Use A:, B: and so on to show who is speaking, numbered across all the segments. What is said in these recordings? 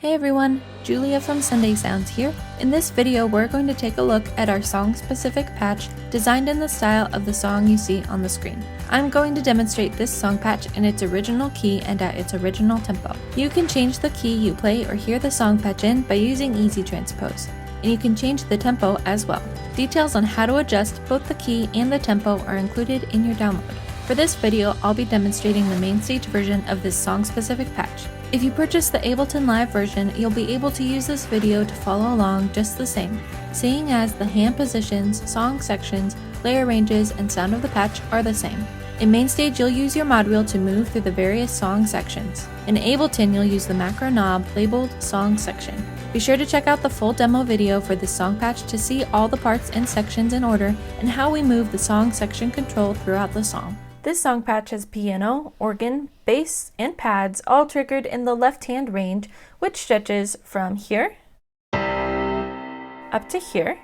A: Hey everyone, Julia from Sunday Sounds here. In this video, we're going to take a look at our song-specific patch designed in the style of the song you see on the screen. I'm going to demonstrate this song patch in its original key and at its original tempo. You can change the key you play or hear the song patch in by using Easy Transpose, and you can change the tempo as well. Details on how to adjust both the key and the tempo are included in your download. For this video, I'll be demonstrating the MainStage version of this song-specific patch. If you purchase the Ableton Live version, you'll be able to use this video to follow along just the same, seeing as the hand positions, song sections, layer ranges, and sound of the patch are the same. In MainStage, you'll use your mod wheel to move through the various song sections. In Ableton, you'll use the macro knob labeled Song Section. Be sure to check out the full demo video for this song patch to see all the parts and sections in order and how we move the song section control throughout the song. This song patch has piano, organ, bass, and pads all triggered in the left-hand range, which stretches from here up to here.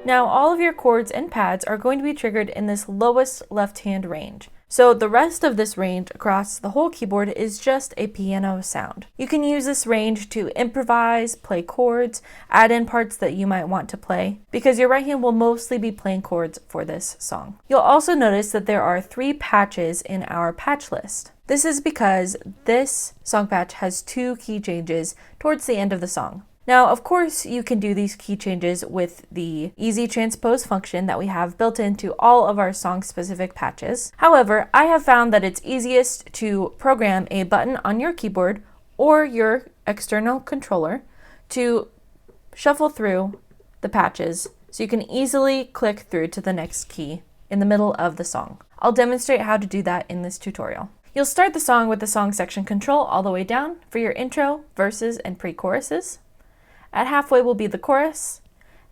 A: Now all of your chords and pads are going to be triggered in this lowest left-hand range. So the rest of this range across the whole keyboard is just a piano sound. You can use this range to improvise, play chords, add in parts that you might want to play, because your right hand will mostly be playing chords for this song. You'll also notice that there are 3 patches in our patch list. This is because this song patch has 2 key changes towards the end of the song. Now, of course, you can do these key changes with the Easy Transpose function that we have built into all of our song-specific patches. However, I have found that it's easiest to program a button on your keyboard or your external controller to shuffle through the patches so you can easily click through to the next key in the middle of the song. I'll demonstrate how to do that in this tutorial. You'll start the song with the song section control all the way down for your intro, verses, and pre-choruses. At halfway will be the chorus,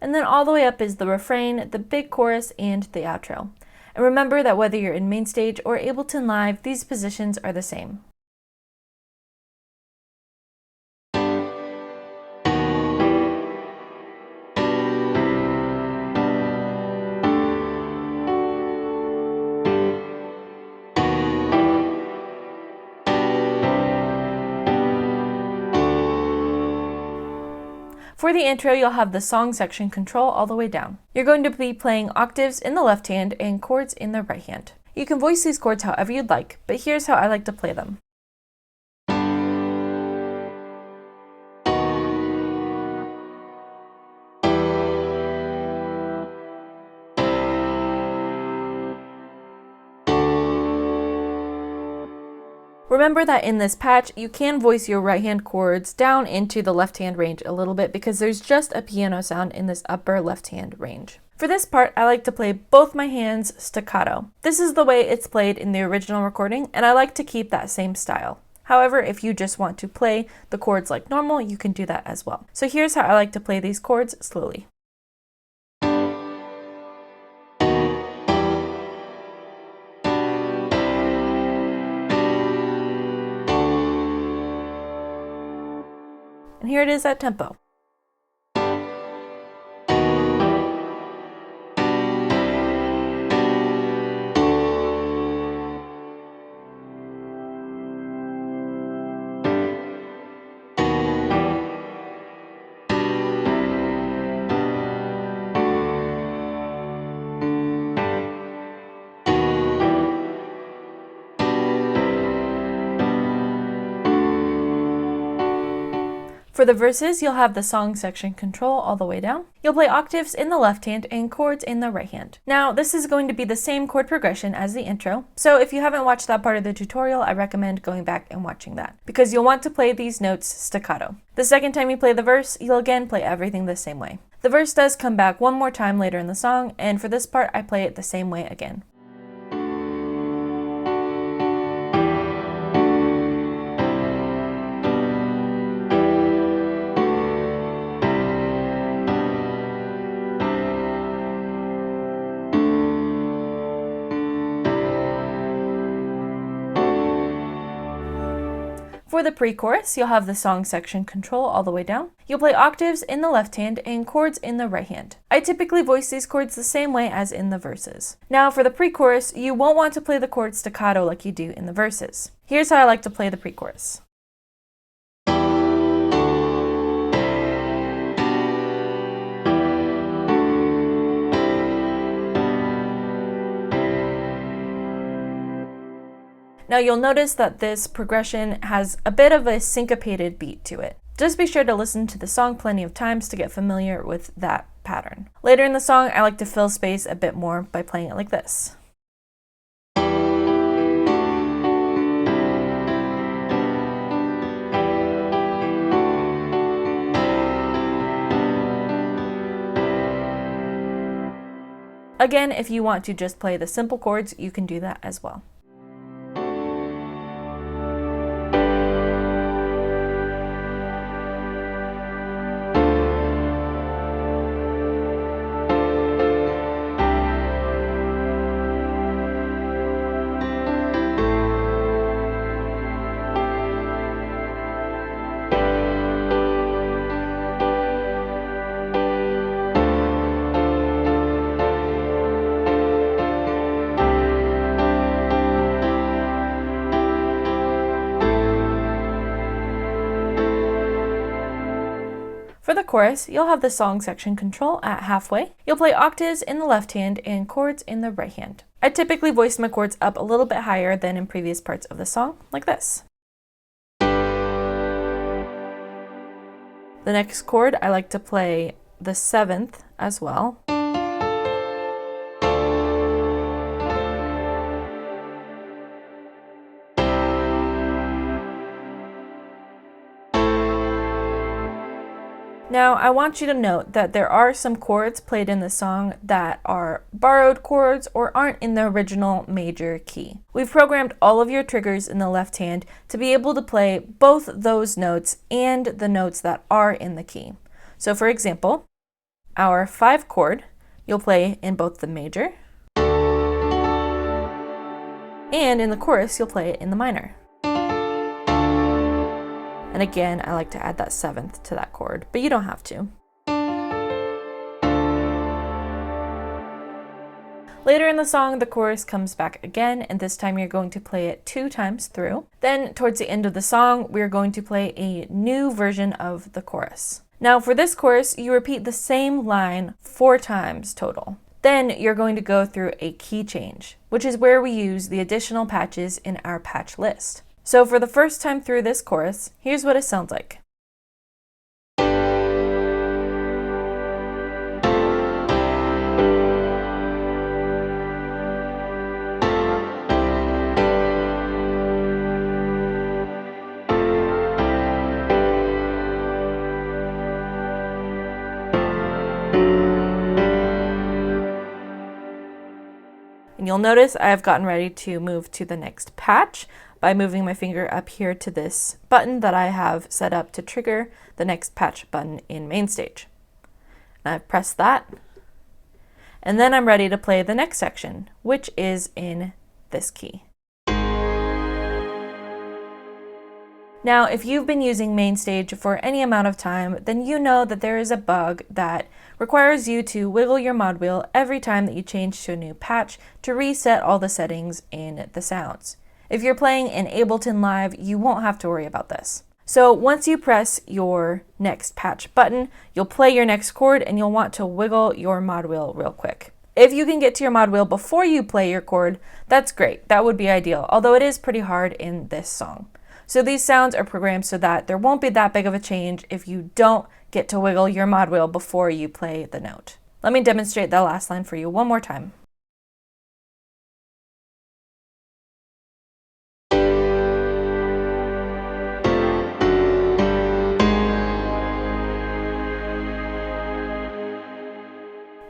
A: and then all the way up is the refrain, the big chorus, and the outro. And remember that whether you're in MainStage or Ableton Live, these positions are the same. For the intro, you'll have the song section control all the way down. You're going to be playing octaves in the left hand and chords in the right hand. You can voice these chords however you'd like, but here's how I like to play them. Remember that in this patch, you can voice your right hand chords down into the left hand range a little bit because there's just a piano sound in this upper left hand range. For this part, I like to play both my hands staccato. This is the way it's played in the original recording, and I like to keep that same style. However, if you just want to play the chords like normal, you can do that as well. So here's how I like to play these chords slowly. And here it is at tempo. For the verses, you'll have the song section control all the way down. You'll play octaves in the left hand and chords in the right hand. Now, this is going to be the same chord progression as the intro, so if you haven't watched that part of the tutorial, I recommend going back and watching that, because you'll want to play these notes staccato. The second time you play the verse, you'll again play everything the same way. The verse does come back one more time later in the song, and for this part, I play it the same way again. For the pre-chorus, you'll have the song section control all the way down. You'll play octaves in the left hand and chords in the right hand. I typically voice these chords the same way as in the verses. Now for the pre-chorus, you won't want to play the chords staccato like you do in the verses. Here's how I like to play the pre-chorus. Now you'll notice that this progression has a bit of a syncopated beat to it. Just be sure to listen to the song plenty of times to get familiar with that pattern. Later in the song, I like to fill space a bit more by playing it like this. Again, if you want to just play the simple chords, you can do that as well. For the chorus, you'll have the song section control at halfway. You'll play octaves in the left hand and chords in the right hand. I typically voice my chords up a little bit higher than in previous parts of the song, like this. The next chord, I like to play the 7th as well. Now, I want you to note that there are some chords played in the song that are borrowed chords or aren't in the original major key. We've programmed all of your triggers in the left hand to be able to play both those notes and the notes that are in the key. So for example, our 5 chord, you'll play in both the major, and in the chorus, you'll play it in the minor. And again, I like to add that 7th to that chord, but you don't have to. Later in the song, the chorus comes back again, and this time you're going to play it 2 times through. Then, towards the end of the song, we're going to play a new version of the chorus. Now, for this chorus, you repeat the same line 4 times total. Then you're going to go through a key change, which is where we use the additional patches in our patch list. So for the first time through this chorus, here's what it sounds like. And you'll notice I have gotten ready to move to the next patch by moving my finger up here to this button that I have set up to trigger the next patch button in MainStage. And I've pressed that, and then I'm ready to play the next section, which is in this key. Now, if you've been using MainStage for any amount of time, then you know that there is a bug that requires you to wiggle your mod wheel every time that you change to a new patch to reset all the settings in the sounds. If you're playing in Ableton Live, you won't have to worry about this. So once you press your next patch button, you'll play your next chord and you'll want to wiggle your mod wheel real quick. If you can get to your mod wheel before you play your chord, that's great. That would be ideal, although it is pretty hard in this song. So these sounds are programmed so that there won't be that big of a change if you don't get to wiggle your mod wheel before you play the note. Let me demonstrate that last line for you one more time.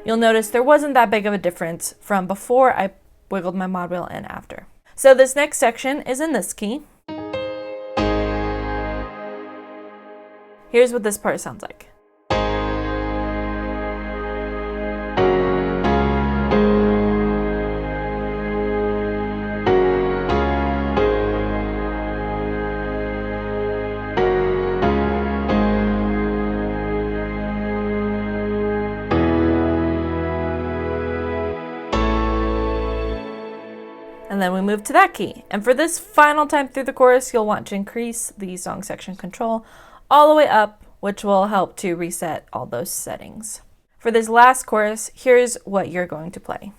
A: You'll notice there wasn't that big of a difference from before I wiggled my mod wheel and after. So this next section is in this key. Here's what this part sounds like. And then we move to that key. And for this final time through the chorus, you'll want to increase the song section control all the way up, which will help to reset all those settings. For this last chorus, here's what you're going to play.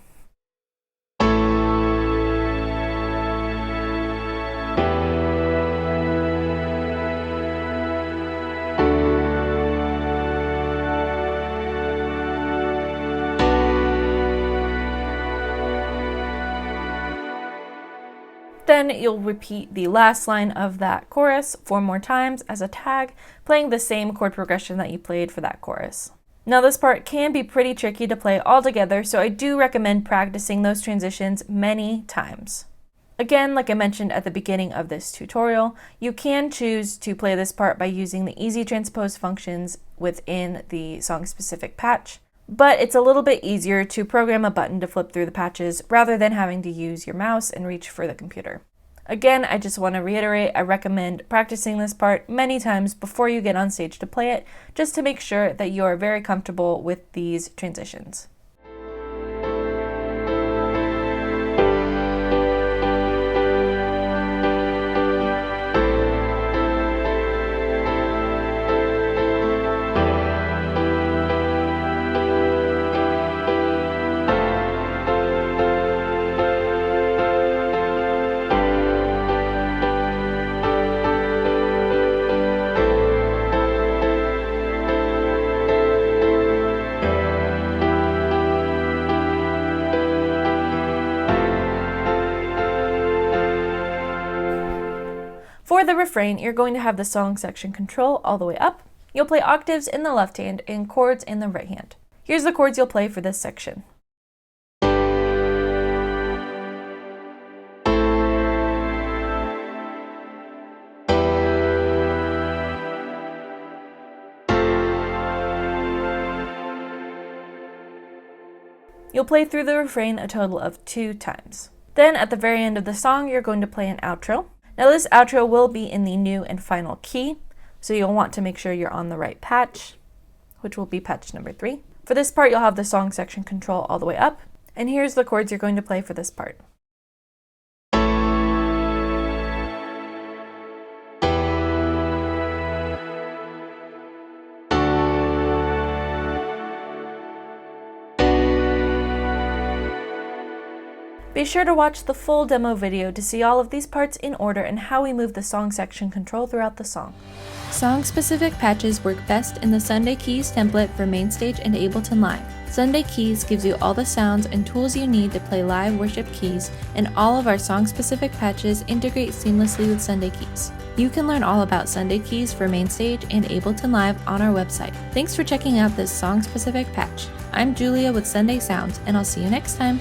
A: Then you'll repeat the last line of that chorus 4 more times as a tag, playing the same chord progression that you played for that chorus. Now this part can be pretty tricky to play all together, so I do recommend practicing those transitions many times. Again, like I mentioned at the beginning of this tutorial, you can choose to play this part by using the easy transpose functions within the song-specific patch, but it's a little bit easier to program a button to flip through the patches rather than having to use your mouse and reach for the computer. Again, I just want to reiterate, I recommend practicing this part many times before you get on stage to play it, just to make sure that you are very comfortable with these transitions. For the refrain, you're going to have the song section control all the way up. You'll play octaves in the left hand and chords in the right hand. Here's the chords you'll play for this section. You'll play through the refrain a total of 2 times. Then at the very end of the song, you're going to play an outro. Now this outro will be in the new and final key, so you'll want to make sure you're on the right patch, which will be patch number 3. For this part, you'll have the song section control all the way up, and here's the chords you're going to play for this part. Be sure to watch the full demo video to see all of these parts in order and how we move the song section control throughout the song. Song-specific patches work best in the Sunday Keys template for MainStage and Ableton Live. Sunday Keys gives you all the sounds and tools you need to play live worship keys, and all of our song-specific patches integrate seamlessly with Sunday Keys. You can learn all about Sunday Keys for MainStage and Ableton Live on our website. Thanks for checking out this song-specific patch. I'm Julia with Sunday Sounds, and I'll see you next time.